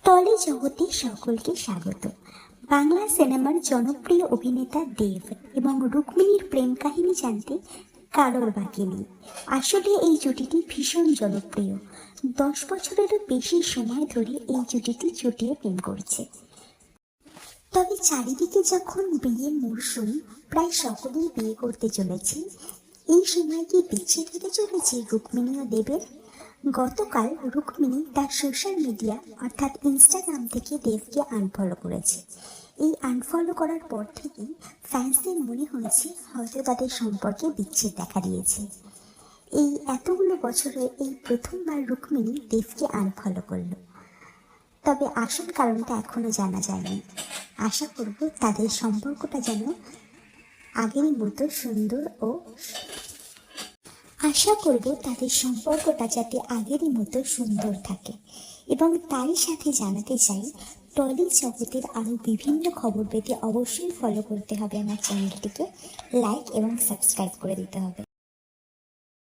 Trolley জগতে সকলকে স্বাগত। বাংলা সিনেমার জনপ্রিয় অভিনেতা দেব এবং রুক্মিণীর প্রেম কাহিনী জানতে কারোর বাকি নেই। আসলে এই জুটিটি ভীষণ জনপ্রিয়। 10 বছরেরও বেশি সময় ধরে এই জুটিটি চুটিয়ে প্রেম করছে। তবে চারিদিকে যখন বিয়ের মরশুম, প্রায় সকলেই বিয়ে করতে চলেছে। এই সময় কি বিচ্ছেদ হতে চলেছে রুক্মিণী ও দেবের? গতকাল রুক্মিণী তার সোশ্যাল মিডিয়া অর্থাৎ ইনস্টাগ্রাম থেকে দেবকে আনফলো করেছে। এই আনফলো করার পর থেকেই ফ্যান্সদের মনে হয়েছে হয়তো তাদের সম্পর্কে বিচ্ছেদ দেখা দিয়েছে। এই এতগুলো বছরে এই প্রথমবার রুক্মিণী দেবকে আনফলো করলো। তবে আসল কারণটা এখনো জানা যায়নি। আশা করব তাদের সম্পর্কটা যেন আগেরই মতো সুন্দর ও যাতে আগেরই মতো সুন্দর থাকে। এবং তারই সাথে জানাতে চাই, টলি জগতের আরও বিভিন্ন খবর পেতে অবশ্যই ফলো করতে হবে আমার চ্যানেলটিকে, লাইক এবং সাবস্ক্রাইব করে দিতে হবে।